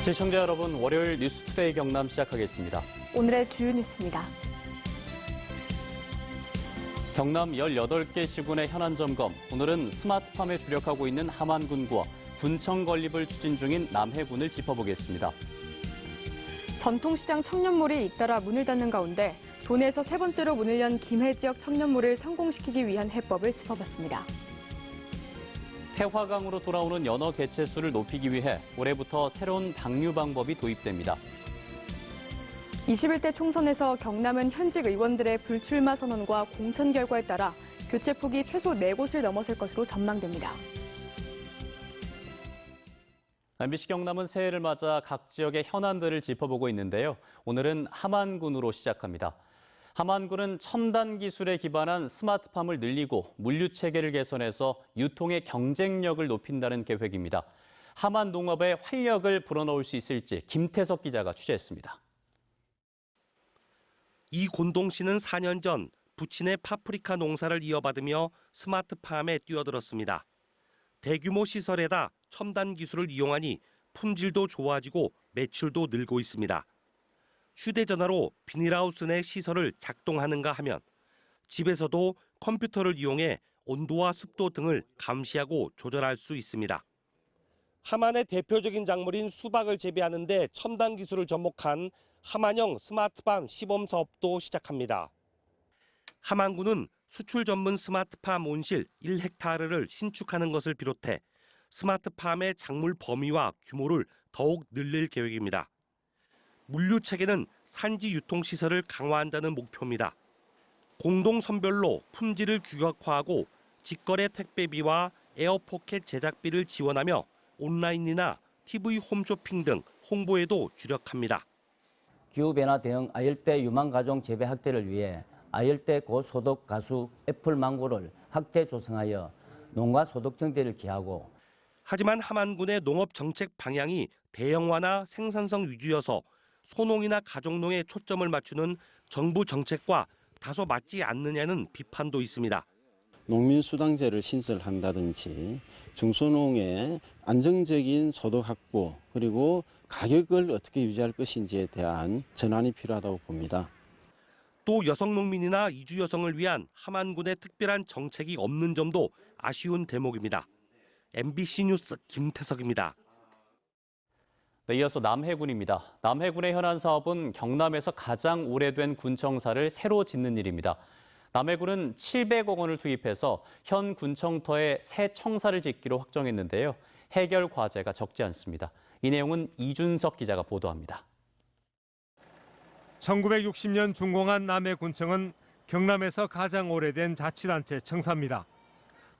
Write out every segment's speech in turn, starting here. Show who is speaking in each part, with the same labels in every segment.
Speaker 1: 시청자 여러분, 월요일 뉴스투데이 경남 시작하겠습니다.
Speaker 2: 오늘의 주요 뉴스입니다.
Speaker 1: 경남 18개 시군의 현안 점검. 오늘은 스마트팜에 주력하고 있는 함안군과 군청 건립을 추진 중인 남해군을 짚어보겠습니다.
Speaker 2: 전통시장 청년몰이 잇따라 문을 닫는 가운데 도내에서 세 번째로 문을 연 김해 지역 청년몰을 성공시키기 위한 해법을 짚어봤습니다.
Speaker 1: 태화강으로 돌아오는 연어 개체수를 높이기 위해 올해부터 새로운 방류 방법이 도입됩니다.
Speaker 2: 21대 총선에서 경남은 현직 의원들의 불출마 선언과 공천 결과에 따라 교체폭이 최소 4곳을 넘어설 것으로 전망됩니다.
Speaker 1: MBC 경남은 새해를 맞아 각 지역의 현안들을 짚어보고 있는데요. 오늘은 함안군으로 시작합니다. 함안군은 첨단 기술에 기반한 스마트팜을 늘리고 물류 체계를 개선해서 유통의 경쟁력을 높인다는 계획입니다. 함안 농업에 활력을 불어넣을 수 있을지 김태석 기자가 취재했습니다.
Speaker 3: 이곤동 씨는 4년 전 부친의 파프리카 농사를 이어받으며 스마트팜에 뛰어들었습니다. 대규모 시설에다 첨단 기술을 이용하니 품질도 좋아지고 매출도 늘고 있습니다. 휴대전화로 비닐하우스 내 시설을 작동하는가 하면 집에서도 컴퓨터를 이용해 온도와 습도 등을 감시하고 조절할 수 있습니다. 함안의 대표적인 작물인 수박을 재배하는 데 첨단 기술을 접목한 함안형 스마트팜 시범 사업도 시작합니다. 함안군은 수출 전문 스마트팜 온실 1헥타르를 신축하는 것을 비롯해 스마트팜의 작물 범위와 규모를 더욱 늘릴 계획입니다. 물류 체계는 산지 유통 시설을 강화한다는 목표입니다. 공동 선별로 품질을 규격화하고 직거래 택배비와 에어포켓 제작비를 지원하며 온라인이나 TV 홈쇼핑 등 홍보에도 주력합니다.
Speaker 4: 기후변화 대응 아열대 유망가종 재배 확대를 위해 아열대 고소득 가수 애플망고를 확대 조성하여 농가 소득 증대를 기하고
Speaker 3: 하지만 함안군의 농업 정책 방향이 대형화나 생산성 위주여서 소농이나 가족농에 초점을 맞추는 정부 정책과 다소 맞지 않느냐는 비판도 있습니다.
Speaker 5: 농민수당제를 신설한다든지 중소농의 안정적인 소득 확보 그리고 가격을 어떻게 유지할 것인지에 대한 전환이 필요하다고 봅니다.
Speaker 3: 또 여성 농민이나 이주 여성을 위한 함안군의 특별한 정책이 없는 점도 아쉬운 대목입니다. MBC 뉴스 김태석입니다.
Speaker 1: 네, 이어서 남해군입니다. 남해군의 현안 사업은 경남에서 가장 오래된 군청사를 새로 짓는 일입니다. 남해군은 700억 원을 투입해서 현 군청터에 새 청사를 짓기로 확정했는데요. 해결 과제가 적지 않습니다. 이 내용은 이준석 기자가 보도합니다.
Speaker 6: 1960년 준공한 남해군청은 경남에서 가장 오래된 자치단체 청사입니다.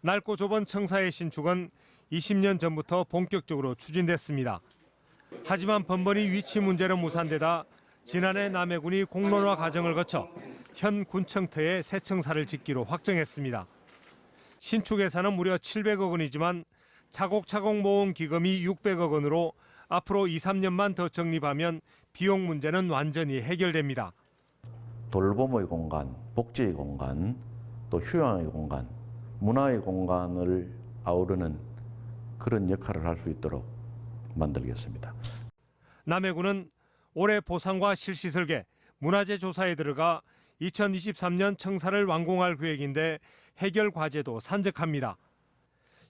Speaker 6: 넓고 좁은 청사의 신축은 20년 전부터 본격적으로 추진됐습니다. 하지만 번번이 위치 문제로 무산되다 지난해 남해군이 공론화 과정을 거쳐 현 군청터에 새 청사를 짓기로 확정했습니다. 신축 예산은 무려 700억 원이지만 차곡차곡 모은 기금이 600억 원으로 앞으로 2, 3년만 더 적립하면 비용 문제는 완전히 해결됩니다.
Speaker 7: 돌봄의 공간, 복지의 공간, 또 휴양의 공간, 문화의 공간을 아우르는 그런 역할을 할 수 있도록 만들겠습니다.
Speaker 6: 남해군은 올해 보상과 실시 설계, 문화재 조사에 들어가 2023년 청사를 완공할 계획인데 해결 과제도 산적합니다.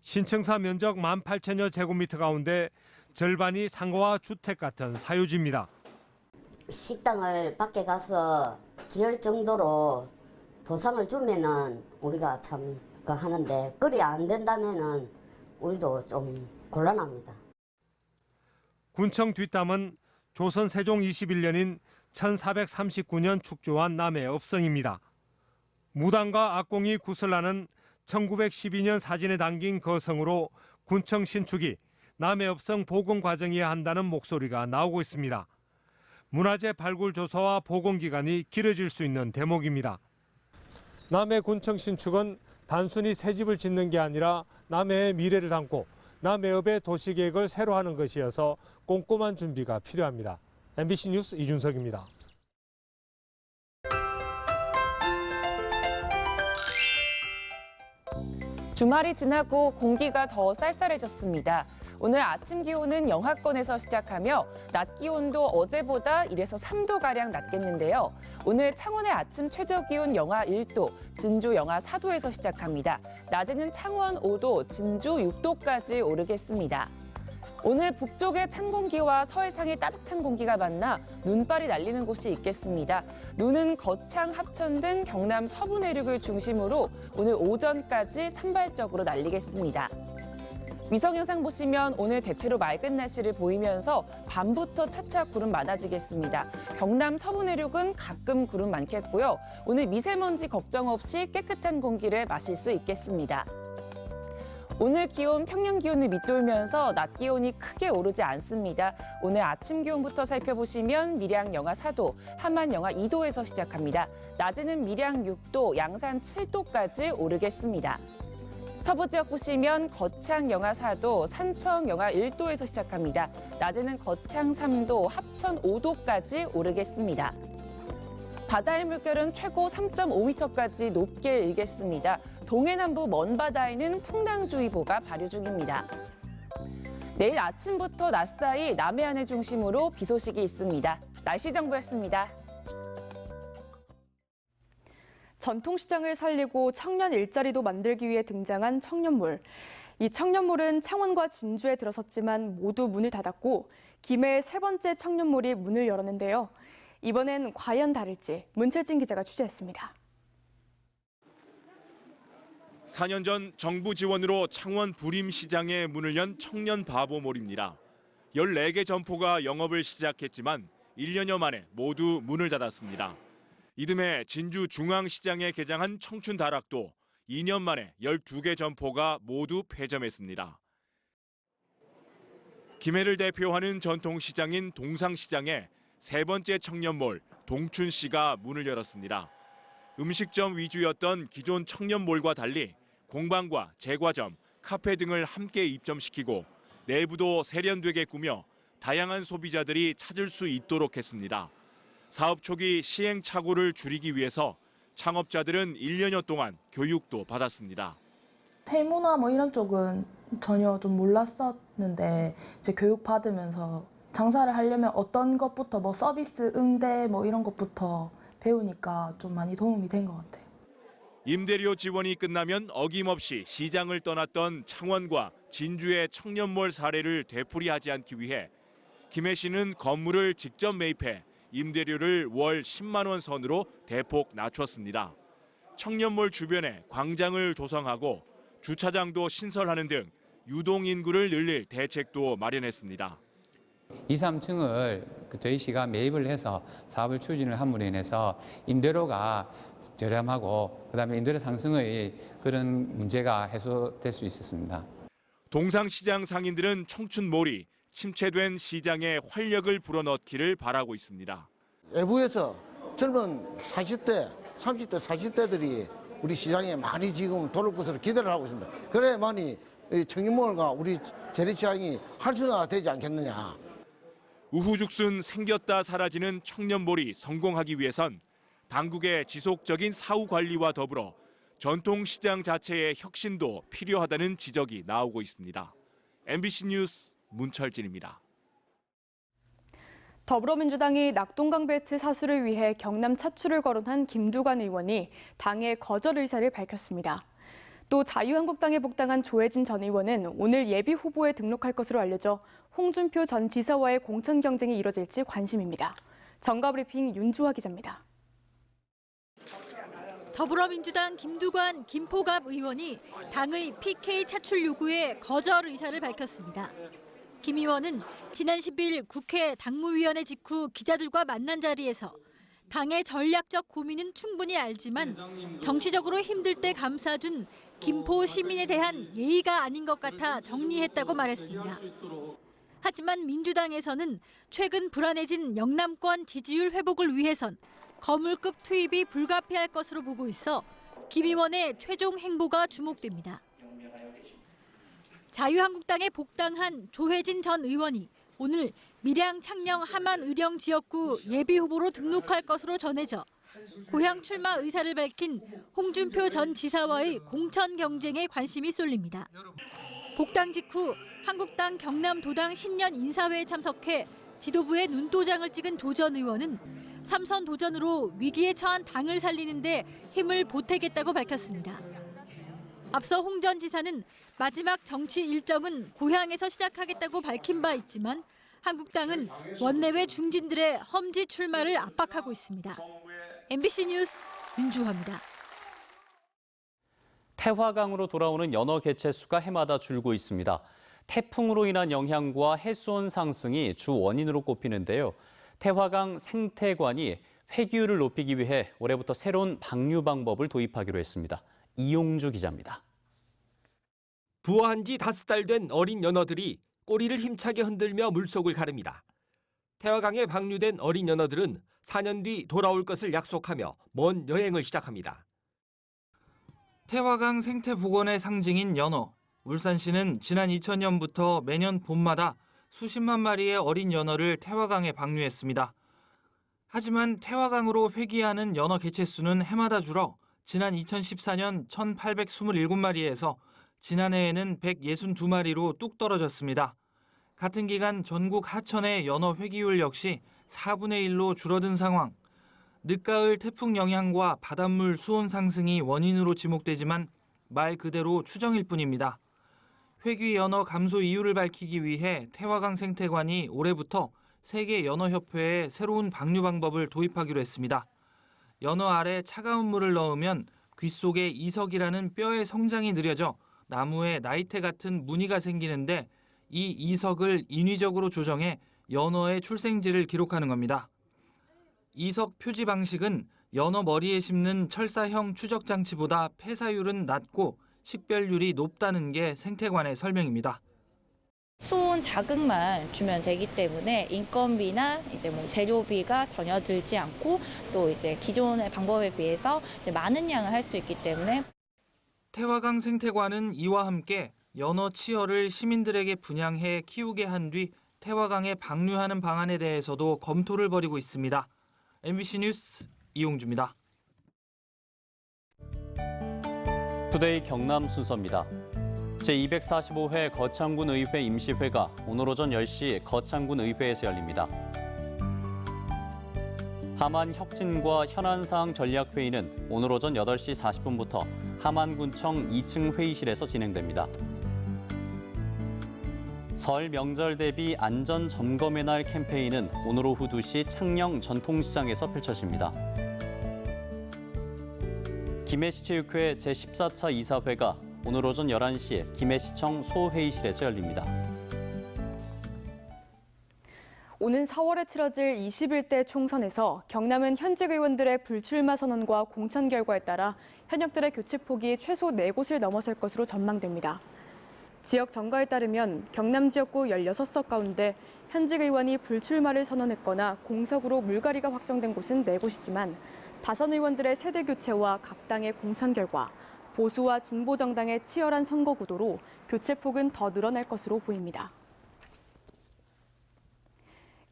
Speaker 6: 신청사 면적 18,000여 제곱미터 가운데 절반이 상가와 주택 같은 사유지입니다.
Speaker 8: 식당을 밖에 가서 지을 정도로 보상을 주면은 우리가 참 하는데 그리 안 된다면은 우리도 좀 곤란합니다.
Speaker 6: 군청 뒷담은 조선 세종 21년인 1439년 축조한 남해 업성입니다. 무당과 악공이 구슬라는 1912년 사진에 담긴 거성으로 군청 신축이 남해 업성 복원 과정이어야 한다는 목소리가 나오고 있습니다. 문화재 발굴 조사와 복원 기간이 길어질 수 있는 대목입니다. 남해 군청 신축은 단순히 새 집을 짓는 게 아니라 남해의 미래를 담고 남해읍의 도시계획을 새로 하는 것이어서 꼼꼼한 준비가 필요합니다. MBC 뉴스 이준석입니다.
Speaker 9: 주말이 지나고 공기가 더 쌀쌀해졌습니다. 오늘 아침 기온은 영하권에서 시작하며 낮 기온도 어제보다 1에서 3도가량 낮겠는데요. 오늘 창원의 아침 최저 기온 영하 1도, 진주 영하 4도에서 시작합니다. 낮에는 창원 5도, 진주 6도까지 오르겠습니다. 오늘 북쪽의 찬 공기와 서해상의 따뜻한 공기가 만나 눈발이 날리는 곳이 있겠습니다. 눈은 거창, 합천 등 경남 서부 내륙을 중심으로 오늘 오전까지 산발적으로 날리겠습니다. 위성 영상 보시면 오늘 대체로 맑은 날씨를 보이면서 밤부터 차차 구름 많아지겠습니다. 경남 서부 내륙은 가끔 구름 많겠고요. 오늘 미세먼지 걱정 없이 깨끗한 공기를 마실 수 있겠습니다. 오늘 기온 평년 기온을 밑돌면서 낮 기온이 크게 오르지 않습니다. 오늘 아침 기온부터 살펴보시면 밀양 영하 4도, 함안 영하 2도에서 시작합니다. 낮에는 밀양 6도, 양산 7도까지 오르겠습니다. 서부 지역 보시면 거창 영하 4도, 산청 영하 1도에서 시작합니다. 낮에는 거창 3도, 합천 5도까지 오르겠습니다. 바다의 물결은 최고 3.5m까지 높게 일겠습니다. 동해남부 먼바다에는 풍랑주의보가 발효 중입니다. 내일 아침부터 낮 사이 남해안을 중심으로 비 소식이 있습니다. 날씨 정보였습니다.
Speaker 2: 전통시장을 살리고 청년 일자리도 만들기 위해 등장한 청년몰. 이 청년몰은 창원과 진주에 들어섰지만 모두 문을 닫았고 김해의 세 번째 청년몰이 문을 열었는데요. 이번엔 과연 다를지 문철진 기자가 취재했습니다.
Speaker 10: 4년 전 정부 지원으로 창원 부림시장에 문을 연 청년바보몰입니다. 14개 점포가 영업을 시작했지만 1년여 만에 모두 문을 닫았습니다. 이듬해 진주 중앙시장에 개장한 청춘다락도 2년 만에 12개 점포가 모두 폐점했습니다. 김해를 대표하는 전통시장인 동상시장에 세 번째 청년몰 동춘시가 문을 열었습니다. 음식점 위주였던 기존 청년몰과 달리 공방과 제과점, 카페 등을 함께 입점시키고 내부도 세련되게 꾸며 다양한 소비자들이 찾을 수 있도록 했습니다. 사업 초기 시행착오를 줄이기 위해서 창업자들은 1년여 동안 교육도 받았습니다.
Speaker 11: 세무나 이런 쪽은 전혀 좀 몰랐었는데 이제 교육 받으면서 장사를 하려면 어떤 것부터 서비스, 응대 이런 것부터 배우니까 좀 많이 도움이 된 것 같아요.
Speaker 10: 임대료 지원이 끝나면 어김없이 시장을 떠났던 창원과 진주의 청년몰 사례를 되풀이하지 않기 위해 김해시는 건물을 직접 매입해 임대료를 월 10만 원 선으로 대폭 낮췄습니다. 청년몰 주변에 광장을 조성하고 주차장도 신설하는 등 유동 인구를 늘릴 대책도 마련했습니다.
Speaker 12: 2, 3층을 저희 시가 매입을 해서 사업을 추진을 함으로 인해서 임대료가 저렴하고 그다음에 임대료 상승의 그런 문제가 해소될 수 있었습니다.
Speaker 10: 동상시장 상인들은 청춘몰이 침체된 시장에 활력을 불어넣기를 바라고 있습니다.
Speaker 13: 외부에서 젊은 40대, 30대, 40대들이 우리 시장에 많이 지금 돌을 것으로 기대를 하고 있습니다. 그래야만이 청년몰과 우리 재래시장이 활성화되지 않겠느냐.
Speaker 10: 우후죽순 생겼다 사라지는 청년몰이 성공하기 위해선 당국의 지속적인 사후 관리와 더불어 전통시장 자체의 혁신도 필요하다는 지적이 나오고 있습니다. MBC 뉴스 문철진입니다.
Speaker 2: 더불어민주당이 낙동강벨트 사수를 위해 경남 차출을 거론한 김두관 의원이 당의 거절 의사를 밝혔습니다. 또 자유한국당에 복당한 조혜진 전 의원은 오늘 예비 후보에 등록할 것으로 알려져 홍준표 전 지사와의 공천 경쟁이 이뤄질지 관심입니다. 정가브리핑 윤주화 기자입니다.
Speaker 14: 더불어민주당 김두관, 김포갑 의원이 당의 PK 차출 요구에 거절 의사를 밝혔습니다. 김 의원은 지난 10일 국회 당무위원회 직후 기자들과 만난 자리에서 당의 전략적 고민은 충분히 알지만 정치적으로 힘들 때 감싸준 김포 시민에 대한 예의가 아닌 것 같아 정리했다고 말했습니다. 하지만 민주당에서는 최근 불안해진 영남권 지지율 회복을 위해선 거물급 투입이 불가피할 것으로 보고 있어 김 의원의 최종 행보가 주목됩니다. 자유한국당에 복당한 조혜진 전 의원이 오늘 밀양, 창녕, 함안, 의령 지역구 예비후보로 등록할 것으로 전해져 고향 출마 의사를 밝힌 홍준표 전 지사와의 공천 경쟁에 관심이 쏠립니다. 복당 직후 한국당 경남도당 신년 인사회에 참석해 지도부에 눈도장을 찍은 조 전 의원은 3선 도전으로 위기에 처한 당을 살리는 데 힘을 보태겠다고 밝혔습니다. 앞서 홍 전 지사는 마지막 정치 일정은 고향에서 시작하겠다고 밝힌 바 있지만 한국당은 원내외 중진들의 험지 출마를 압박하고 있습니다. MBC 뉴스 윤주화입니다.
Speaker 1: 태화강으로 돌아오는 연어 개체 수가 해마다 줄고 있습니다. 태풍으로 인한 영향과 해수온 상승이 주 원인으로 꼽히는데요. 태화강 생태관이 회귀율을 높이기 위해 올해부터 새로운 방류 방법을 도입하기로 했습니다. 이용주 기자입니다.
Speaker 15: 부화한 지 5달 된 어린 연어들이 꼬리를 힘차게 흔들며 물속을 가릅니다. 태화강에 방류된 어린 연어들은 4년 뒤 돌아올 것을 약속하며 먼 여행을 시작합니다.
Speaker 16: 태화강 생태복원의 상징인 연어. 울산시는 지난 2000년부터 매년 봄마다 수십만 마리의 어린 연어를 태화강에 방류했습니다. 하지만 태화강으로 회귀하는 연어 개체수는 해마다 줄어 지난 2014년 1,827마리에서 지난해에는 162마리로 뚝 떨어졌습니다. 같은 기간 전국 하천의 연어 회귀율 역시 4분의 1로 줄어든 상황. 늦가을 태풍 영향과 바닷물 수온 상승이 원인으로 지목되지만 말 그대로 추정일 뿐입니다. 회귀 연어 감소 이유를 밝히기 위해 태화강 생태관이 올해부터 세계 연어협회에 새로운 방류 방법을 도입하기로 했습니다. 연어 알에 차가운 물을 넣으면 귀 속에 이석이라는 뼈의 성장이 느려져 나무에 나이테 같은 무늬가 생기는데 이 이석을 인위적으로 조정해 연어의 출생지를 기록하는 겁니다. 이석 표지 방식은 연어 머리에 심는 철사형 추적 장치보다 폐사율은 낮고 식별률이 높다는 게 생태관의 설명입니다.
Speaker 17: 수온 자극만 주면 되기 때문에 인건비나 이제 재료비가 전혀 들지 않고 또 이제 기존의 방법에 비해서 많은 양을 할 수 있기 때문에
Speaker 16: 태화강 생태관은 이와 함께 연어 치어를 시민들에게 분양해 키우게 한 뒤 태화강에 방류하는 방안에 대해서도 검토를 벌이고 있습니다. MBC 뉴스 이용주입니다.
Speaker 1: 투데이 경남 순서입니다. 제245회 거창군 의회 임시회가 오늘 오전 10시 거창군 의회에서 열립니다. 함안 혁신과 현안사항 전략회의는 오늘 오전 8시 40분부터 함안군청 2층 회의실에서 진행됩니다. 설 명절 대비 안전점검의 날 캠페인은 오늘 오후 2시 창녕 전통시장에서 펼쳐집니다. 김해시체육회 제14차 이사회가 오늘 오전 11시에 김해시청 소회의실에서 열립니다.
Speaker 2: 오는 4월에 치러질 21대 총선에서 경남은 현직 의원들의 불출마 선언과 공천 결과에 따라 현역들의 교체폭이 최소 4곳을 넘어설 것으로 전망됩니다. 지역 정가에 따르면 경남 지역구 16석 가운데 현직 의원이 불출마를 선언했거나 공석으로 물갈이가 확정된 곳은 4곳이지만 다선 의원들의 세대 교체와 각 당의 공천 결과, 보수와 진보 정당의 치열한 선거 구도로 교체폭은 더 늘어날 것으로 보입니다.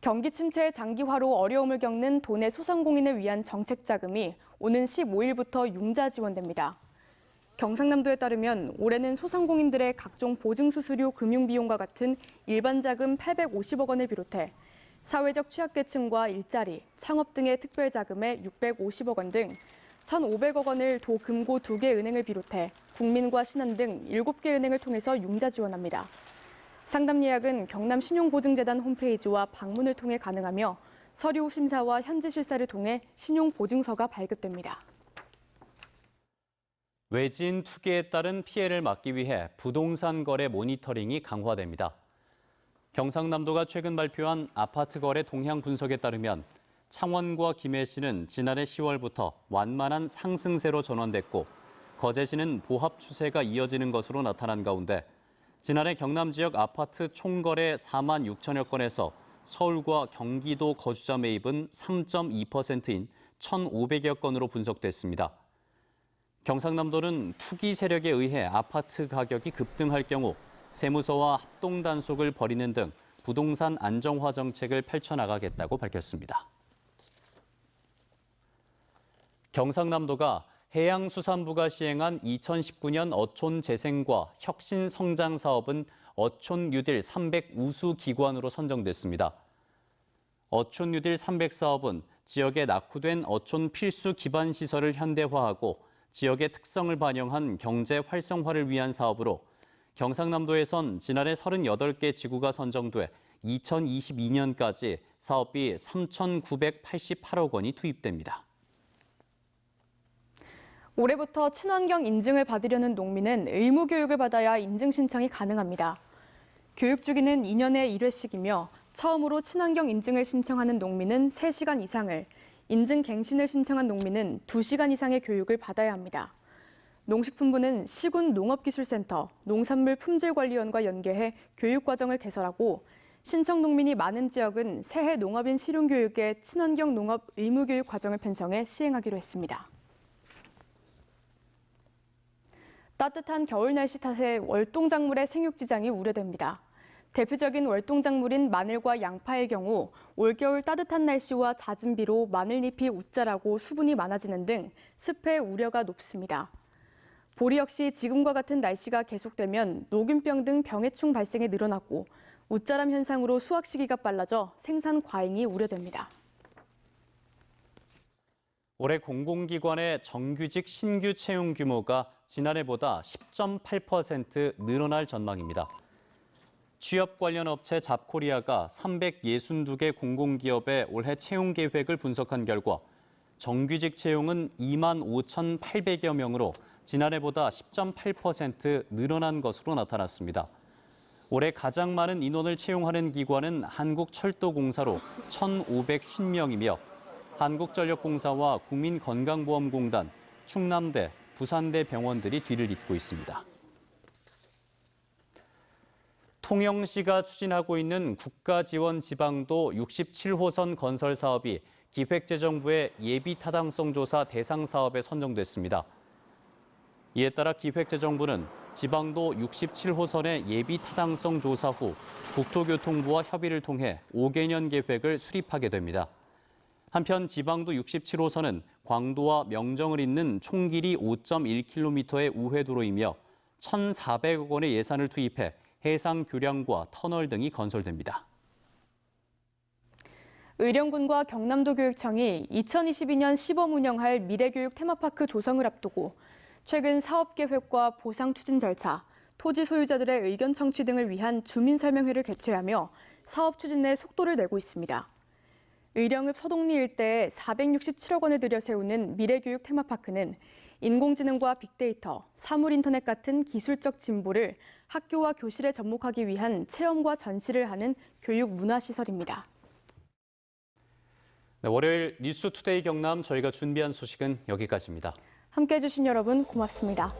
Speaker 2: 경기 침체의 장기화로 어려움을 겪는 도내 소상공인을 위한 정책 자금이 오는 15일부터 융자 지원됩니다. 경상남도에 따르면 올해는 소상공인들의 각종 보증수수료 금융비용과 같은 일반 자금 850억 원을 비롯해 사회적 취약계층과 일자리, 창업 등의 특별자금에 650억 원 등 1,500억 원을 도 금고 2개 은행을 비롯해 국민과 신한 등 7개 은행을 통해서 융자 지원합니다. 상담 예약은 경남신용보증재단 홈페이지와 방문을 통해 가능하며 서류 심사와 현지 실사를 통해 신용보증서가 발급됩니다.
Speaker 1: 외진 투기에 따른 피해를 막기 위해 부동산 거래 모니터링이 강화됩니다. 경상남도가 최근 발표한 아파트 거래 동향 분석에 따르면 창원과 김해시는 지난해 10월부터 완만한 상승세로 전환됐고 거제시는 보합 추세가 이어지는 것으로 나타난 가운데 지난해 경남 지역 아파트 총거래 4만 6천여 건에서 서울과 경기도 거주자 매입은 3.2%인 1,500여 건으로 분석됐습니다. 경상남도는 투기 세력에 의해 아파트 가격이 급등할 경우 세무서와 합동 단속을 벌이는 등 부동산 안정화 정책을 펼쳐나가겠다고 밝혔습니다. 경상남도가 해양수산부가 시행한 2019년 어촌 재생과 혁신 성장 사업은 어촌 뉴딜 300 우수 기관으로 선정됐습니다. 어촌 뉴딜 300 사업은 지역에 낙후된 어촌 필수 기반 시설을 현대화하고 지역의 특성을 반영한 경제 활성화를 위한 사업으로 경상남도에선 지난해 38개 지구가 선정돼 2022년까지 사업비 3,988억 원이 투입됩니다.
Speaker 2: 올해부터 친환경 인증을 받으려는 농민은 의무 교육을 받아야 인증 신청이 가능합니다. 교육 주기는 2년에 1회씩이며 처음으로 친환경 인증을 신청하는 농민은 3시간 이상을, 인증 갱신을 신청한 농민은 2시간 이상의 교육을 받아야 합니다. 농식품부는 시군 농업기술센터, 농산물 품질관리원과 연계해 교육과정을 개설하고 신청 농민이 많은 지역은 새해 농업인 실용교육에 친환경 농업 의무교육 과정을 편성해 시행하기로 했습니다. 따뜻한 겨울 날씨 탓에 월동작물의 생육지장이 우려됩니다. 대표적인 월동작물인 마늘과 양파의 경우 올겨울 따뜻한 날씨와 잦은 비로 마늘잎이 웃자라고 수분이 많아지는 등 습해 우려가 높습니다. 보리 역시 지금과 같은 날씨가 계속되면 녹균병 등 병해충 발생이 늘어나고 웃자람 현상으로 수확 시기가 빨라져 생산 과잉이 우려됩니다.
Speaker 1: 올해 공공기관의 정규직 신규 채용 규모가 지난해보다 10.8% 늘어날 전망입니다. 취업 관련 업체 잡코리아가 362개 공공기업의 올해 채용 계획을 분석한 결과 정규직 채용은 25,800여 명으로 지난해보다 10.8% 늘어난 것으로 나타났습니다. 올해 가장 많은 인원을 채용하는 기관은 한국철도공사로 1,550명이며 한국전력공사와 국민건강보험공단, 충남대, 부산대 병원들이 뒤를 잇고 있습니다. 통영시가 추진하고 있는 국가지원 지방도 67호선 건설 사업이 기획재정부의 예비타당성 조사 대상 사업에 선정됐습니다. 이에 따라 기획재정부는 지방도 67호선의 예비타당성 조사 후 국토교통부와 협의를 통해 5개년 계획을 수립하게 됩니다. 한편 지방도 67호선은 광도와 명정을 잇는 총 길이 5.1km의 우회도로이며 1,400억 원의 예산을 투입해 해상 교량과 터널 등이 건설됩니다.
Speaker 2: 의령군과 경남도 교육청이 2022년 시범 운영할 미래교육 테마파크 조성을 앞두고 최근 사업계획과 보상 추진 절차, 토지 소유자들의 의견 청취 등을 위한 주민설명회를 개최하며 사업 추진에 속도를 내고 있습니다. 의령읍 서동리 일대에 467억 원을 들여 세우는 미래교육 테마파크는 인공지능과 빅데이터, 사물인터넷 같은 기술적 진보를 학교와 교실에 접목하기 위한 체험과 전시를 하는 교육 문화시설입니다.
Speaker 1: 네, 월요일 뉴스투데이 경남 저희가 준비한 소식은 여기까지입니다.
Speaker 2: 함께해 주신 여러분 고맙습니다.